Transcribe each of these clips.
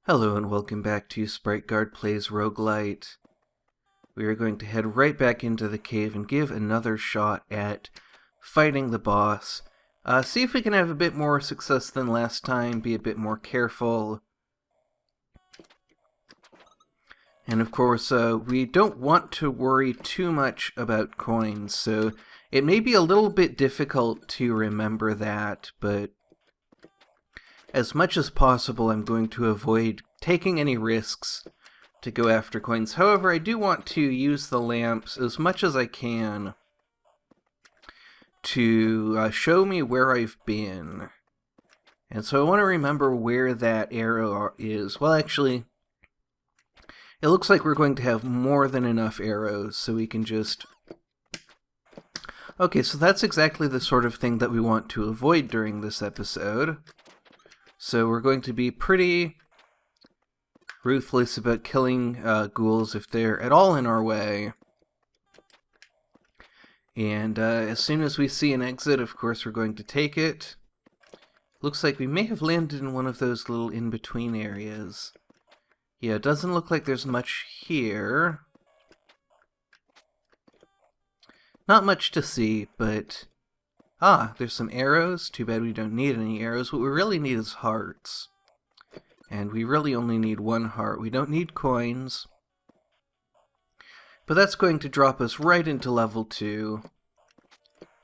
Hello and welcome back to Sprite Guard Plays Roguelight. We are going to head right back into the cave and give another shot at fighting the boss. See if we can have a bit more success than last time, be a bit more careful. And of course, we don't want to worry too much about coins, so it may be a little bit difficult to remember that, but as much as possible I'm going to avoid taking any risks to go after coins. However, I do want to use the lamps as much as I can to show me where I've been. And so I want to remember where that arrow is. Well, actually, it looks like we're going to have more than enough arrows, so we can just... Okay, so that's exactly the sort of thing that we want to avoid during this episode. So we're going to be pretty ruthless about killing ghouls if they're at all in our way. And as soon as we see an exit, of course, we're going to take it. Looks like we may have landed in one of those little in-between areas. Yeah, it doesn't look like there's much here. Not much to see, but... Ah, there's some arrows. Too bad we don't need any arrows. What we really need is hearts. And we really only need one heart. We don't need coins. But that's going to drop us right into level 2.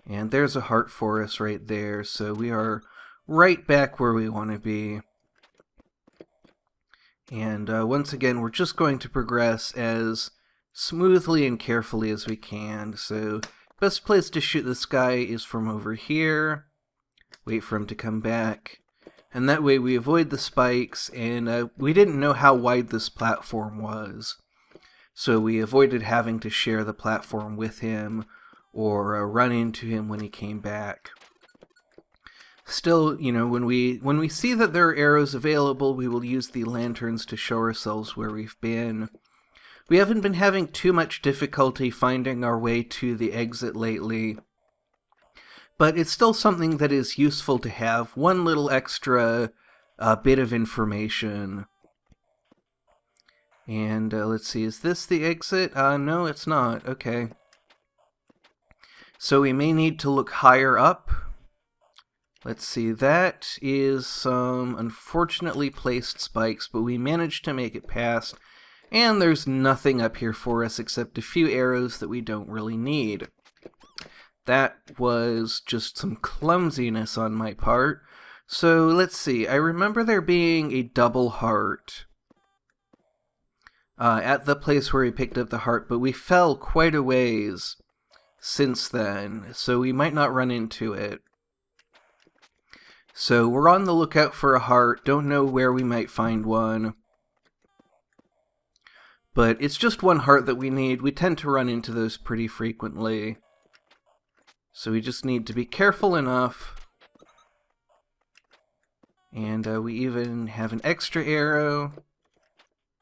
And there's a heart for us right there. So we are right back where we want to be. And once again, we're just going to progress as smoothly and carefully as we can. So best place to shoot this guy is from over here. Wait for him to come back. And that way we avoid the spikes, and we didn't know how wide this platform was. So we avoided having to share the platform with him, or run into him when he came back. Still, you know, when we see that there are arrows available, we will use the lanterns to show ourselves where we've been. We haven't been having too much difficulty finding our way to the exit lately. But it's still something that is useful to have, one little extra bit of information. And let's see, is this the exit? No, it's not. Okay. So we may need to look higher up. Let's see, that is some unfortunately placed spikes, but we managed to make it past. And there's nothing up here for us except a few arrows that we don't really need. That was just some clumsiness on my part. So let's see, I remember there being a double heart at the place where we picked up the heart, but we fell quite a ways since then, so we might not run into it. So we're on the lookout for a heart, don't know where we might find one. But it's just one heart that we need. We tend to run into those pretty frequently. So we just need to be careful enough. And we even have an extra arrow.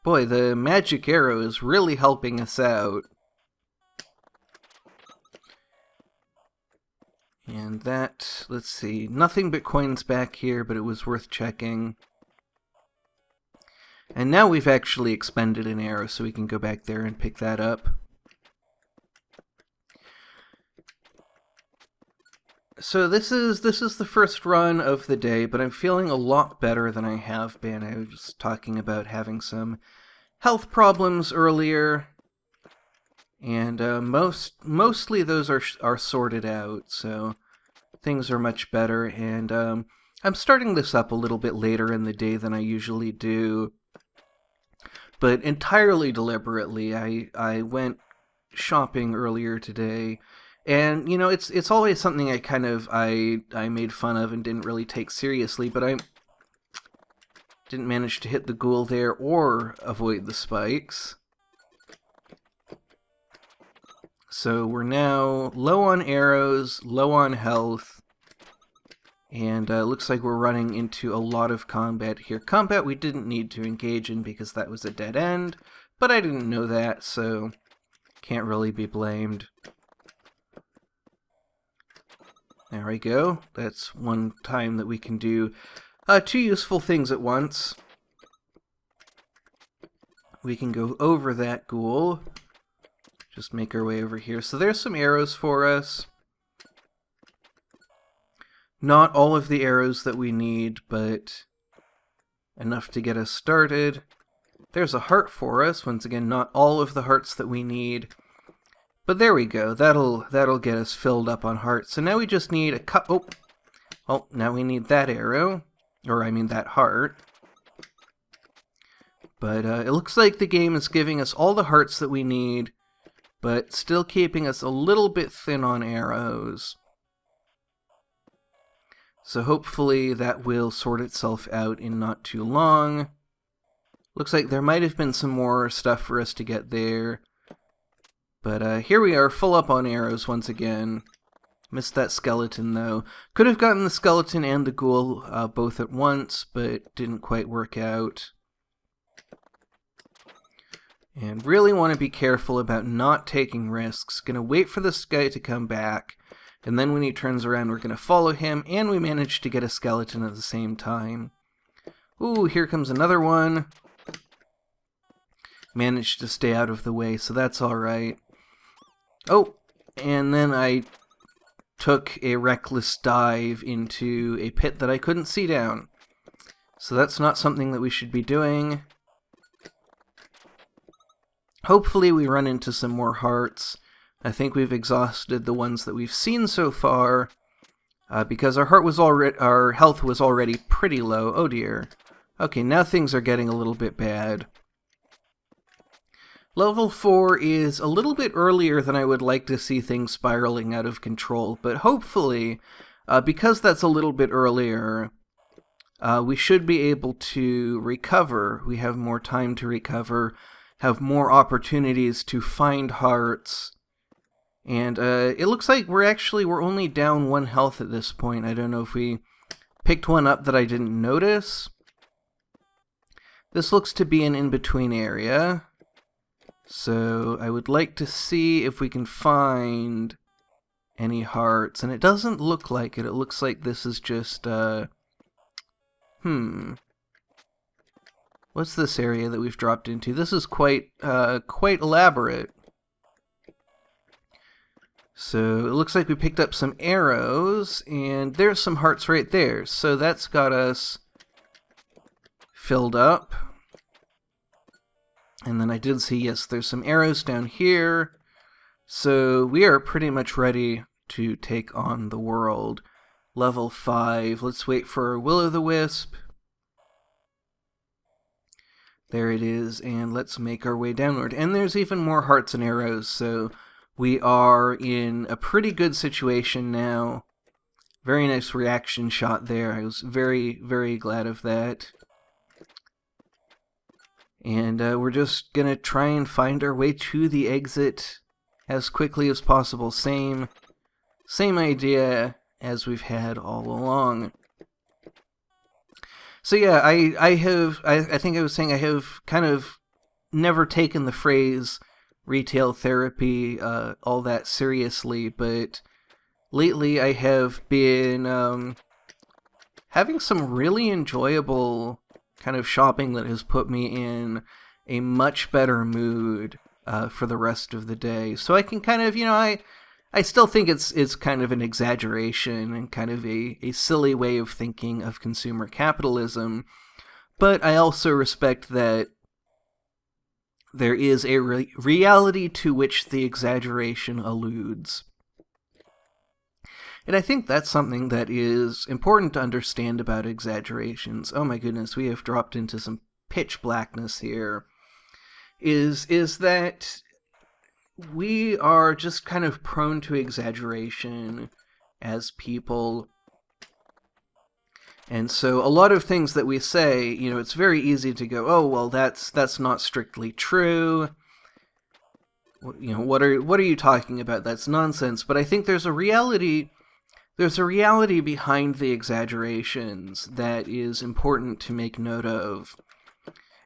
Boy, the magic arrow is really helping us out. And that, let's see, nothing but coins back here, but it was worth checking. And now we've actually expended an arrow, so we can go back there and pick that up. So this is the first run of the day, but I'm feeling a lot better than I have been. I was talking about having some health problems earlier, and mostly those are sorted out, so things are much better. And I'm starting this up a little bit later in the day than I usually do, but entirely deliberately. I went shopping earlier today. And, you know, it's always something I made fun of and didn't really take seriously, but I didn't manage to hit the ghoul there or avoid the spikes. So we're now low on arrows, low on health, and looks like we're running into a lot of combat here. Combat we didn't need to engage in because that was a dead end, but I didn't know that, so can't really be blamed. There we go. That's one time that we can do two useful things at once. we can go over that ghoul. Just make our way over here. So there's some arrows for us. Not all of the arrows that we need, but enough to get us started. There's a heart for us. Once again, not all of the hearts that we need. But there we go. That'll get us filled up on hearts. So now we just need a cup. Oh, now we need that arrow. Or I mean that heart. But it looks like the game is giving us all the hearts that we need, but still keeping us a little bit thin on arrows. So hopefully that will sort itself out in not too long. Looks like there might have been some more stuff for us to get there. But here we are, full up on arrows once again. Missed that skeleton though. Could have gotten the skeleton and the ghoul both at once, but didn't quite work out. And really want to be careful about not taking risks. Gonna wait for this guy to come back, and then when he turns around we're gonna follow him, and we managed to get a skeleton at the same time. Ooh, here comes another one. Managed to stay out of the way, so that's alright. Oh, and then I took a reckless dive into a pit that I couldn't see down. So that's not something that we should be doing. Hopefully we run into some more hearts. I think we've exhausted the ones that we've seen so far, because our health was already pretty low. Oh dear. Okay, now things are getting a little bit bad. Level 4 is a little bit earlier than I would like to see things spiraling out of control, but hopefully, because that's a little bit earlier, we should be able to recover. We have more time to recover, have more opportunities to find hearts, and it looks like we're only down 1 health at this point. I don't know if we picked one up that I didn't notice. This looks to be an in-between area, so I would like to see if we can find any hearts, and it doesn't look like it. It looks like this is just, what's this area that we've dropped into? This is quite elaborate. So it looks like we picked up some arrows, and there's some hearts right there. So that's got us filled up. And then I did see, yes, there's some arrows down here. So we are pretty much ready to take on the world. Level 5. Let's wait for Will-o'-the-Wisp. There it is, and let's make our way downward. And there's even more hearts and arrows, so we are in a pretty good situation now. Very nice reaction shot there. I was very, very glad of that. And we're just gonna try and find our way to the exit as quickly as possible. Same idea as we've had all along. So yeah, I think I was saying I have kind of never taken the phrase retail therapy all that seriously, but lately I have been having some really enjoyable kind of shopping that has put me in a much better mood for the rest of the day. So I can kind of, I still think it's kind of an exaggeration and kind of a silly way of thinking of consumer capitalism, but I also respect that there is a reality to which the exaggeration alludes. And I think that's something that is important to understand about exaggerations. Oh my goodness, we have dropped into some pitch blackness here. Is that we are just kind of prone to exaggeration as people. And so a lot of things that we say, it's very easy to go, oh, well, that's not strictly true. What are you talking about? That's nonsense. But I think there's a reality behind the exaggerations that is important to make note of.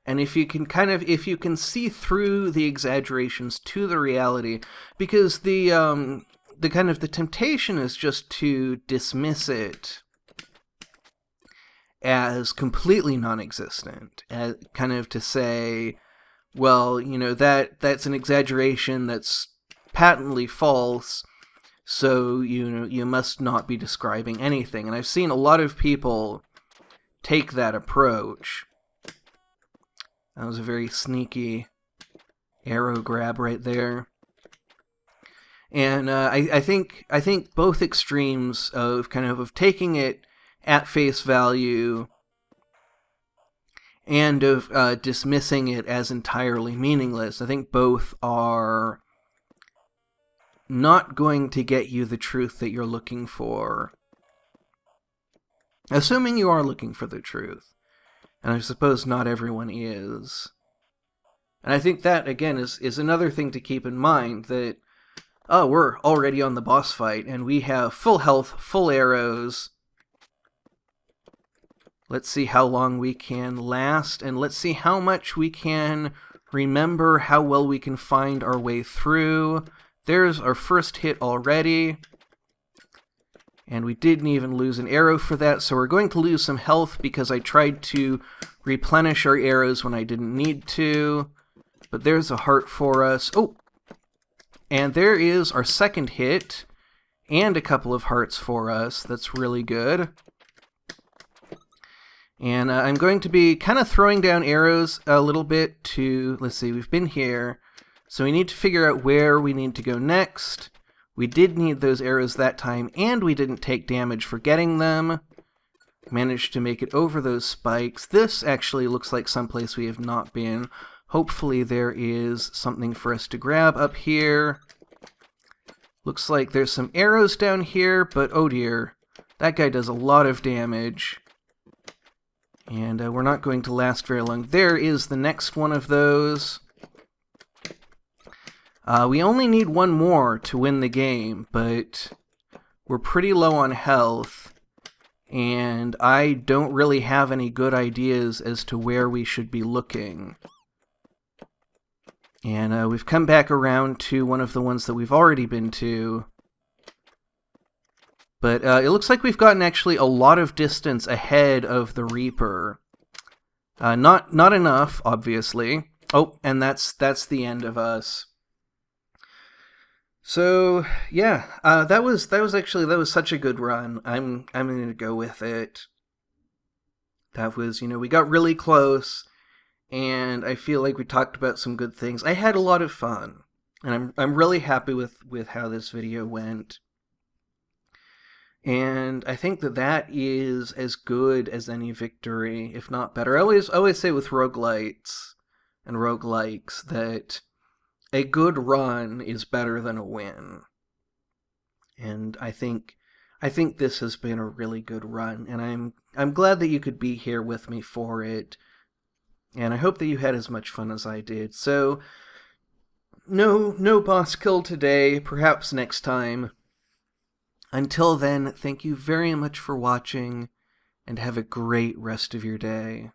And if you can see through the exaggerations to the reality, because the temptation is just to dismiss it as completely non-existent, kind of to say, well, that's an exaggeration that's patently false, so you must not be describing anything. And I've seen a lot of people take that approach. That was a very sneaky arrow grab right there. And I think both extremes of of taking it at face value and of dismissing it as entirely meaningless, I think both are not going to get you the truth that you're looking for. Assuming you are looking for the truth. And I suppose not everyone is. And I think that, again, is another thing to keep in mind, that, oh, we're already on the boss fight, and we have full health, full arrows. Let's see how long we can last, and let's see how much we can remember, how well we can find our way through. There's our first hit already. And we didn't even lose an arrow for that, so we're going to lose some health because I tried to replenish our arrows when I didn't need to. But there's a heart for us. Oh! And there is our second hit, and a couple of hearts for us. That's really good. And I'm going to be kind of throwing down arrows a little bit to... Let's see, we've been here. So we need to figure out where we need to go next. We did need those arrows that time, and we didn't take damage for getting them. Managed to make it over those spikes. This actually looks like someplace we have not been. Hopefully there is something for us to grab up here. Looks like there's some arrows down here, but oh dear. That guy does a lot of damage. And we're not going to last very long. There is the next one of those. We only need one more to win the game, but we're pretty low on health, and I don't really have any good ideas as to where we should be looking. And we've come back around to one of the ones that we've already been to. But it looks like we've gotten actually a lot of distance ahead of the Reaper. Not enough, obviously. Oh, and that's the end of us. So yeah, that was such a good run. I'm going to go with it. That was, we got really close, and I feel like we talked about some good things. I had a lot of fun, and I'm really happy with how this video went. And I think that is as good as any victory, if not better. I always say with roguelites and roguelikes that a good run is better than a win. And I think this has been a really good run, and I'm glad that you could be here with me for it. And I hope that you had as much fun as I did. So no boss kill today, perhaps next time. Until then, thank you very much for watching, and have a great rest of your day.